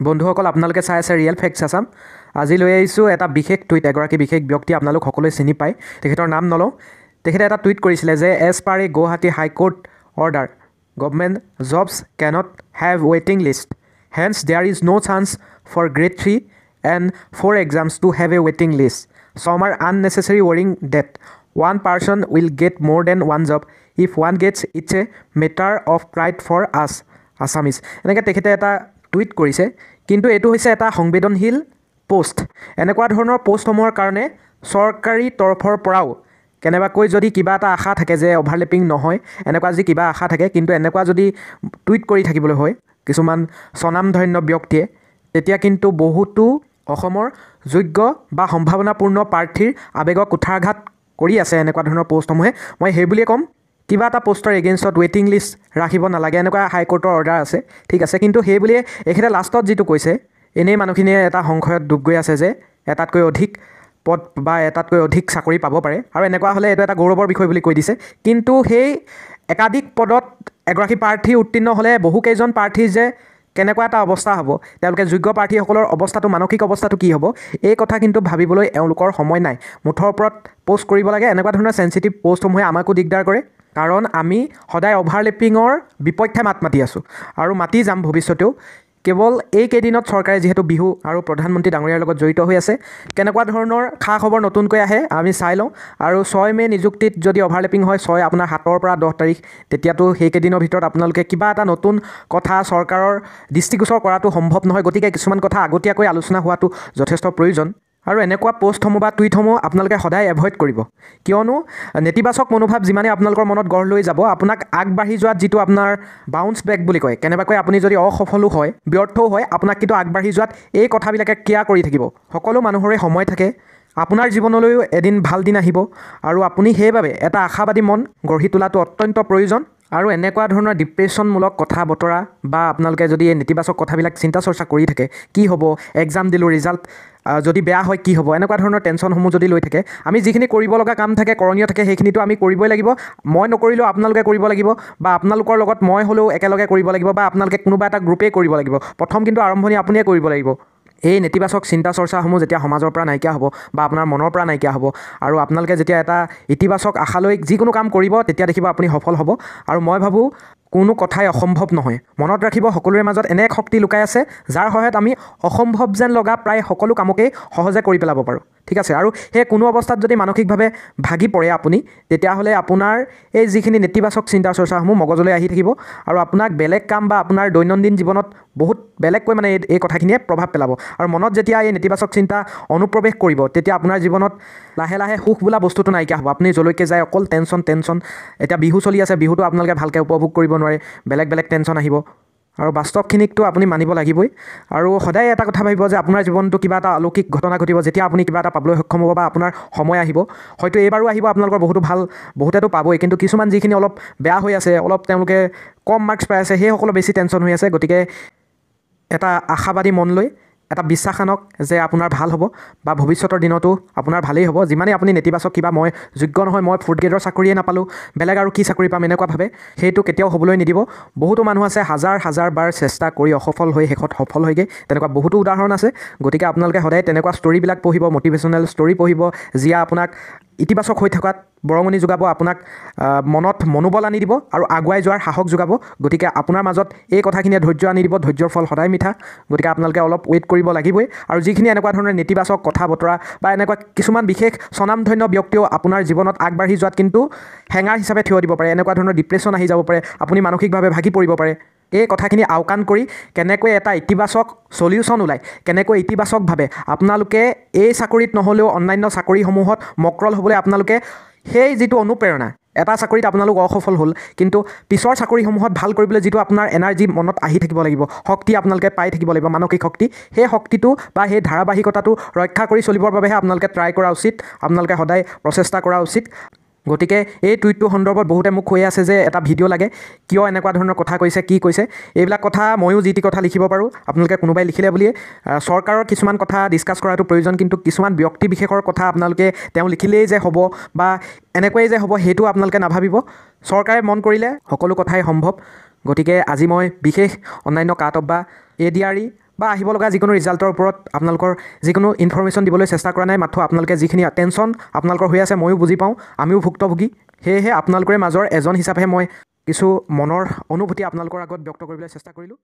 বন্ধুসকল আপোনালোকে চাই আছে ৰিয়েল ফেক্টছ আছাম। আজি লৈ আহিছোঁ এটা বিশেষ টুইট। এগৰাকী বিশেষ ব্যক্তি আপোনালোক সকলোৱে চিনি পায়, তেখেতৰ নাম নলওঁ। তেখেতে এটা টুইট কৰিছিলে যে as per a Guwahati high court order government jobs can't have ৱেইটিং list, hence there is no' chance for grade 3 and 4 exams to have a waiting list. Some are unnecessary worrying that one person will get more than one job. If one gets, it's a matter of pride for us Assamese. এনেকৈ তেখেতে এটা tweet কৰিছে, কিন্তু এইটো হৈছে এটা সংবেদনশীল post. এনেকুৱা ধৰণৰ পোষ্টসমূহৰ কাৰণে চৰকাৰী তৰফৰ পৰাও কেনেবাকৈ যদি কিবা এটা আশা থাকে যে অভাৰলেপিং নহয়, এনেকুৱা যদি কিবা আশা থাকে, কিন্তু এনেকুৱা যদি টুইট কৰি থাকিবলৈ হয় কিছুমান স্বনামধন্য ব্যক্তিয়ে, তেতিয়া কিন্তু বহুতো অসমৰ যোগ্য বা সম্ভাৱনাপূৰ্ণ প্ৰাৰ্থীৰ আৱেগক কুঠাৰঘাত কৰি আছে এনেকুৱা ধৰণৰ পোষ্টসমূহে। মই সেই বুলিয়ে ক'ম, কিবা এটা পোষ্টৰ এগেইনষ্টত ৱেইটিং লিষ্ট ৰাখিব নালাগে, এনেকুৱা হাইকোৰ্টৰ অৰ্ডাৰ আছে, ঠিক আছে। কিন্তু সেই বুলিয়ে এখেতে লাষ্টত যিটো কৈছে, এনেই মানুহখিনিয়ে এটা সংশয়ত ডুব গৈ আছে যে এটাতকৈ অধিক পদ বা এটাতকৈ অধিক চাকৰি পাব পাৰে, আৰু এনেকুৱা হ'লে এইটো এটা গৌৰৱৰ বিষয় বুলি কৈ দিছে। কিন্তু সেই একাধিক পদত এগৰাকী প্ৰাৰ্থী উত্তীৰ্ণ হ'লে বহুকেইজন প্ৰাৰ্থীৰ যে কেনেকুৱা এটা অৱস্থা হ'ব, তেওঁলোকে যোগ্য প্ৰাৰ্থীসকলৰ অৱস্থাটো, মানসিক অৱস্থাটো কি হ'ব, এই কথা কিন্তু ভাবিবলৈ এওঁলোকৰ সময় নাই। মুঠৰ ওপৰত পোষ্ট কৰিব লাগে। এনেকুৱা ধৰণৰ চেঞ্চিটিভ পোষ্টসমূহে আমাকো দিগদাৰ কৰে, কাৰণ আমি সদায় অভাৰলেপিঙৰ বিপক্ষে মাত মাতি আছোঁ আৰু মাতি যাম ভৱিষ্যতেও। কেৱল এইকেইদিনত চৰকাৰে যিহেতু বিহু আৰু প্ৰধানমন্ত্ৰী ডাঙৰীয়াৰ লগত জড়িত হৈ আছে, কেনেকুৱা ধৰণৰ খা খবৰ নতুনকৈ আহে আমি চাই লওঁ। আৰু 6 মে' নিযুক্তিত যদি অভাৰলেপিং হয়, 6 আপোনাৰ 7 পৰা 10 তাৰিখ, তেতিয়াতো সেইকেইদিনৰ ভিতৰত আপোনালোকে কিবা এটা নতুন কথা চৰকাৰৰ দৃষ্টিগোচৰ কৰাটো সম্ভৱ নহয়। গতিকে কিছুমান কথা আগতীয়াকৈ আলোচনা হোৱাটো যথেষ্ট প্ৰয়োজন। আৰু এনেকুৱা পোষ্টসমূহ বা টুইটসমূহ আপোনালোকে সদায় এভইড কৰিব, কিয়নো নেতিবাচক মনোভাৱ যিমানে আপোনালোকৰ মনত গঢ় লৈ যাব, আপোনাক আগবাঢ়ি যোৱাত যিটো আপোনাৰ বাউন্স বেক বুলি কয়, কেনেবাকৈ আপুনি যদি অসফলো হয়, ব্যৰ্থও হয়, আপোনাক কিন্তু আগবাঢ়ি যোৱাত এই কথাবিলাকে কেয়াৰ কৰি থাকিব। সকলো মানুহৰে সময় থাকে, আপোনাৰ জীৱনলৈও এদিন ভাল দিন আহিব, আৰু আপুনি সেইবাবে এটা আশাবাদী মন গঢ়ি তোলাটো অত্যন্ত প্ৰয়োজন। আৰু এনেকুৱা ধৰণৰ ডিপ্ৰেশ্যনমূলক কথা বতৰা বা আপোনালোকে যদি এই নেতিবাচক কথাবিলাক চিন্তা চৰ্চা কৰি থাকে, কি হ'ব, এক্সাম দিলোঁ, ৰিজাল্ট যদি বেয়া হয় কি হ'ব, এনেকুৱা ধৰণৰ টেনশ্যনসমূহ যদি লৈ থাকে, আমি যিখিনি কৰিব লগা কাম থাকে, কৰণীয় থাকে, সেইখিনিতো আমি কৰিবই লাগিব। মই নকৰিলেও আপোনালোকে কৰিব লাগিব, বা আপোনালোকৰ লগত মই হ'লেও একেলগে কৰিব লাগিব, বা আপোনালোকে কোনোবা এটা গ্ৰুপেই কৰিব লাগিব। প্ৰথম কিন্তু আৰম্ভণি আপুনিয়ে কৰিব লাগিব। এই নেতিবাচক চিন্তা চৰ্চাসমূহ যেতিয়া সমাজৰ পৰা নাইকিয়া হ'ব বা আপোনাৰ মনৰ পৰা নাইকিয়া হ'ব, আৰু আপোনালোকে যেতিয়া এটা ইতিবাচক আশালৈ যিকোনো কাম কৰিব, তেতিয়া দেখিব আপুনি সফল হ'ব। আৰু মই ভাবোঁ কোনো কথাই অসম্ভৱ নহয়। মনত ৰাখিব, সকলোৰে মাজত এনে এক শক্তি লুকাই আছে, যাৰ সহায়ত আমি অসম্ভৱ যেন লগা প্ৰায় সকলো কামকেই সহজে কৰি পেলাব পাৰোঁ, ঠিক আছে। আৰু সেই কোনো অৱস্থাত যদি মানসিকভাৱে ভাগি পৰে আপুনি, তেতিয়াহ'লে আপোনাৰ এই যিখিনি নেতিবাচক চিন্তা চৰ্চাসমূহ মগজলৈ আহি থাকিব, আৰু আপোনাক বেলেগ কাম বা আপোনাৰ দৈনন্দিন জীৱনত বহুত বেলেগকৈ মানে এই কথাখিনিয়ে প্ৰভাৱ পেলাব। আৰু মনত যেতিয়া এই নেতিবাচক চিন্তা অনুপ্ৰৱেশ কৰিব, তেতিয়া আপোনাৰ জীৱনত লাহে লাহে সুখ বোলা বস্তুটো নাইকিয়া হ'ব। আপুনি যলৈকে যায় অকল টেনশ্যন। এতিয়া বিহু চলি আছে, বিহুটো আপোনালোকে ভালকৈ উপভোগ কৰিব নোৱাৰে, বেলেগ টেনশ্যন আহিব। আৰু বাস্তৱখিনিকতো আপুনি মানিব লাগিবই। আৰু সদায় এটা কথা ভাবিব যে আপোনাৰ জীৱনটো কিবা এটা অলৌকিক ঘটনা ঘটিব, যেতিয়া আপুনি কিবা এটা পাবলৈ সক্ষম হ'ব বা আপোনাৰ সময় আহিব। হয়তো এইবাৰো আহিব আপোনালোকৰ বহুতো ভাল, বহুতেতো পাবই, কিন্তু কিছুমান যিখিনি অলপ বেয়া হৈ আছে, অলপ তেওঁলোকে কম মাৰ্কছ পাই আছে, সেইসকলো বেছি টেনশ্যন হৈ আছে। গতিকে এটা আশাবাদী মন লৈ এটা বিশ্বাস আনক যে আপোনাৰ ভাল হ'ব, বা ভৱিষ্যতৰ দিনতো আপোনাৰ ভালেই হ'ব। যিমানেই আপুনি নেতিবাচক কিবা মই যোগ্য নহয়, মই 4th গ্ৰেডৰ চাকৰিয়ে নাপালোঁ, বেলেগ আৰু কি চাকৰি পাম, এনেকুৱা ভাবে, সেইটো কেতিয়াও হ'বলৈ নিদিব। বহুতো মানুহ আছে হাজাৰ বাৰ চেষ্টা কৰি অসফল হৈ শেষত সফল হয়গৈ, তেনেকুৱা বহুতো উদাহৰণ আছে। গতিকে আপোনালোকে সদায় তেনেকুৱা ষ্টৰিবিলাক পঢ়িব, মটিভেশ্যনেল ষ্টৰি পঢ়িব, যিয়ে আপোনাক ইতিবাচক হৈ থকাত বৰঙণি যোগাব, আপোনাক মনত মনোবল আনি দিব আৰু আগুৱাই যোৱাৰ সাহস যোগাব। গতিকে আপোনাৰ মাজত এই কথাখিনিয়ে ধৈৰ্য আনি দিব। ধৈৰ্যৰ ফল সদায় মিঠা। গতিকে আপোনালোকে অলপ ৱেইট কৰিব লাগিবই। আৰু যিখিনি এনেকুৱা ধৰণৰ নেতিবাচক কথা বতৰা বা এনেকুৱা কিছুমান বিশেষ স্বনামধন্য ব্যক্তিও আপোনাৰ জীৱনত আগবাঢ়ি যোৱাত কিন্তু হেঙাৰ হিচাপে থিয় দিব পাৰে, এনেকুৱা ধৰণৰ ডিপ্ৰেশ্যন আহি যাব পাৰে, আপুনি মানসিকভাৱে ভাগি পৰিব পাৰে। এই কথাখিনি আওকাণ কৰি কেনেকৈ এটা ইতিবাচক চলিউশ্যন ওলায়, কেনেকৈ ইতিবাচকভাৱে আপোনালোকে এই চাকৰিত নহ'লেও অন্যান্য চাকৰিসমূহত মক্ৰল হ'বলৈ আপোনালোকে সেই যিটো অনুপ্ৰেৰণা, এটা চাকৰিত আপোনালোক অসফল হ'ল, কিন্তু পিছৰ চাকৰিসমূহত ভাল কৰিবলৈ যিটো আপোনাৰ এনাৰ্জি মনত আহি থাকিব লাগিব, শক্তি আপোনালোকে পাই থাকিব লাগিব, মানসিক শক্তি, সেই শক্তিটো বা সেই ধাৰাবাহিকতাটো ৰক্ষা কৰি চলিবৰ বাবেহে আপোনালোকে ট্ৰাই কৰা উচিত, আপোনালোকে সদায় প্ৰচেষ্টা কৰা উচিত। গতিকে এই টুইটটো সন্দৰ্ভত বহুতে মোক কৈ আছে যে এটা ভিডিঅ' লাগে, কিয় এনেকুৱা ধৰণৰ কথা কৈছে, কি কৈছে। এইবিলাক কথা ময়ো যি টি কথা লিখিব পাৰোঁ, আপোনালোকে কোনোবাই লিখিলে বুলিয়ে চৰকাৰৰ কিছুমান কথা ডিছকাছ কৰাটো প্ৰয়োজন, কিন্তু কিছুমান ব্যক্তি বিশেষৰ কথা আপোনালোকে তেওঁ লিখিলেই যে হ'ব বা এনেকৈয়ে যে হ'ব, সেইটো আপোনালোকে নাভাবিব। চৰকাৰে মন কৰিলে সকলো কথাই সম্ভৱ। গতিকে আজি মই বিশেষ অন্যান্য কাট অফ বা ADRE বা আহিব লগা যিকোনো ৰিজাল্টৰ ওপৰত আপোনালোকৰ যিকোনো ইনফৰমেশ্যন দিবলৈ চেষ্টা কৰা নাই, মাথো আপোনালোকে যিখিনি টেনশ্যন আপোনালোকৰ হৈ আছে ময়ো বুজি পাওঁ, আমিও ভুক্তভোগী। সেয়েহে আপোনালোকৰে মাজৰ এজন হিচাপে মই কিছু মনৰ অনুভূতি আপোনালোকৰ আগত ব্যক্ত কৰিবলৈ চেষ্টা কৰিলোঁ।